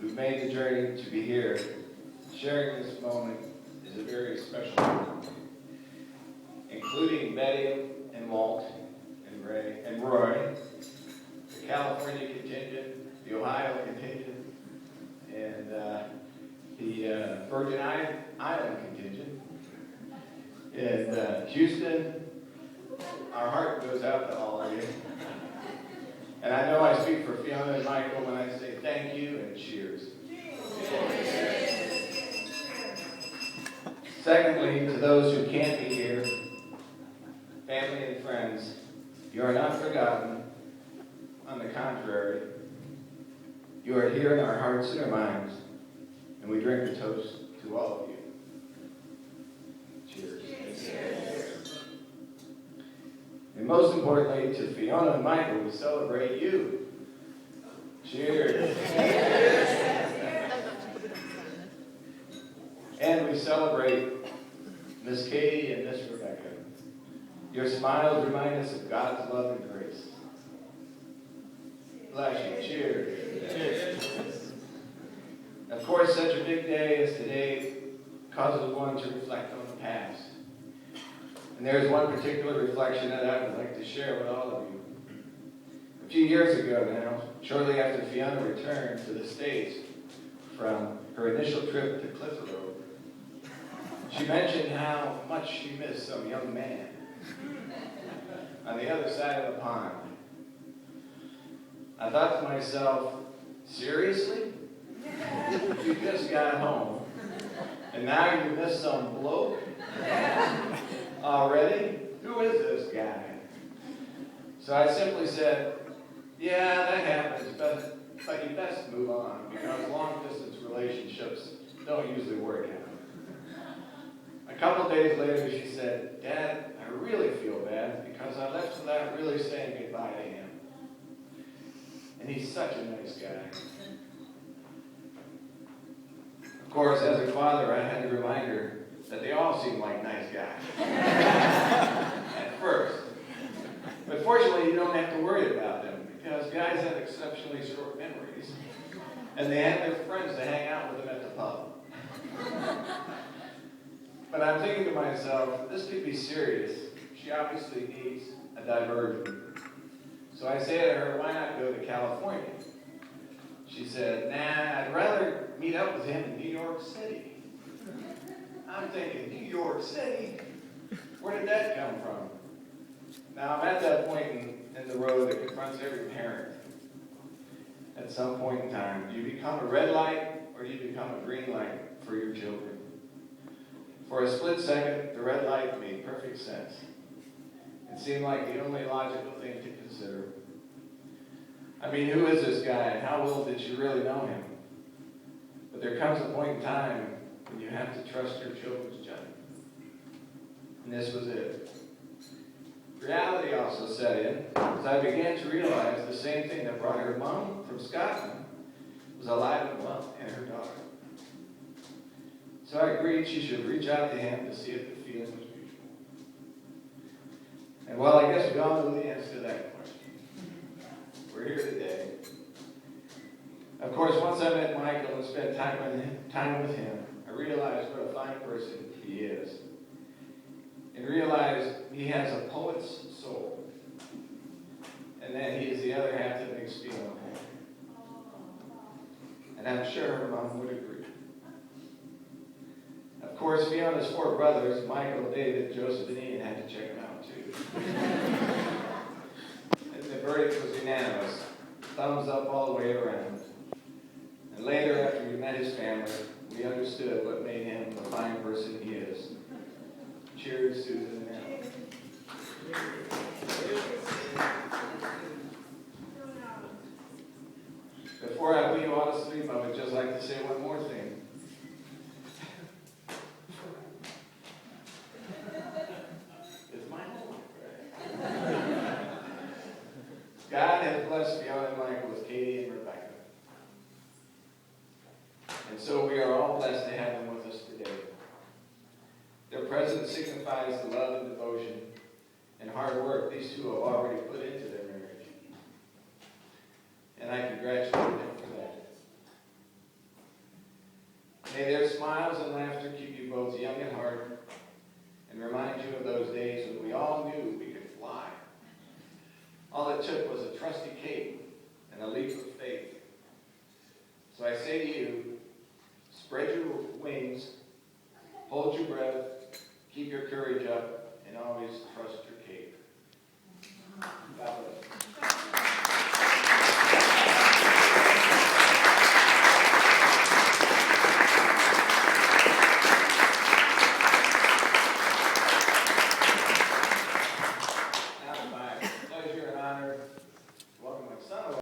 who've made the journey to be here, sharing this moment is a very special moment, including Betty and Walt and Ray and Roy, the California contingent, the Ohio contingent, and the Virgin Island contingent. And Houston, our heart goes out to all of you. And I know I speak for Fiona and Michael when I say thank you and cheers. Secondly, to those who can't be here, family and friends, you are not forgotten. On the contrary, you are here in our hearts and our minds, and we drink a toast to all of you. Cheers. Cheers. And most importantly, to Fiona and Michael, we celebrate you. Cheers. And we celebrate Miss Katie and Miss Rebecca. Your smiles remind us of God's love and grace. Bless you. Cheers. Cheers. Of course, such a big day as today causes one to reflect on the past. And there's one particular reflection that I would like to share with all of you. A few years ago now, shortly after Fiona returned to the States from her initial trip to Clifford Road, she mentioned how much she missed some young man on the other side of the pond. I thought to myself, seriously? You just got home, and now you miss some bloke? Already? Who is this guy? So I simply said, yeah, that happens, but you best move on, because long-distance relationships don't usually work out. A couple days later, she said, Dad, I really feel bad because I left without really saying goodbye to him. And he's such a nice guy. Of course, as a father, I had to remind her that they all seem like nice guys. At first. But fortunately, you don't have to worry about them because guys have exceptionally short memories. And they have their friends to hang out with them at the pub. But I'm thinking to myself, this could be serious. She obviously needs a diversion. So I say to her, why not go to California? She said, nah, I'd rather meet up with him in New York City. I'm thinking, New York City? Where did that come from? Now, I'm at that point in the road that confronts every parent. At some point in time, do you become a red light or do you become a green light for your children? For a split second, the red light made perfect sense. It seemed like the only logical thing to consider. I mean, who is this guy and how well did you really know him? But there comes a point in time when you have to trust your children's judgment. And this was it. Reality also set in as I began to realize the same thing that brought her mom from Scotland was alive and well in her daughter. So I agreed she should reach out to him to see if the feeling was mutual. And well, I guess we all know the answer to that question. We're here today. Of course, once I met Michael and spent time with him, I realized what a fine person he is. And realized he has a poet's soul. And that he is the other half that makes Fiona home. And I'm sure her mom would agree. Of course, Fiona's 4 brothers, Michael, David, Joseph, and Ian, had to check him out too. And the verdict was unanimous. Thumbs up all the way around. And later, after we met his family, we understood what made him the fine person he is. Cheers, Susan and Alan. Before I put you all to sleep, I would just like to say one more thing. It's my homework, right? God has blessed Fiona and Michael with Katie and Rebecca. And so we are all blessed to have them with us today. Their presence signifies the love and devotion and hard work these two have already put into their marriage. And I congratulate them for that. May their smiles and laughter keep you both young at heart and remind you of those days when we all knew we could fly. All it took was a trusty cape and a leap of faith. So I say to you, spread your wings, hold your breath, keep your courage up, and always trust your cape.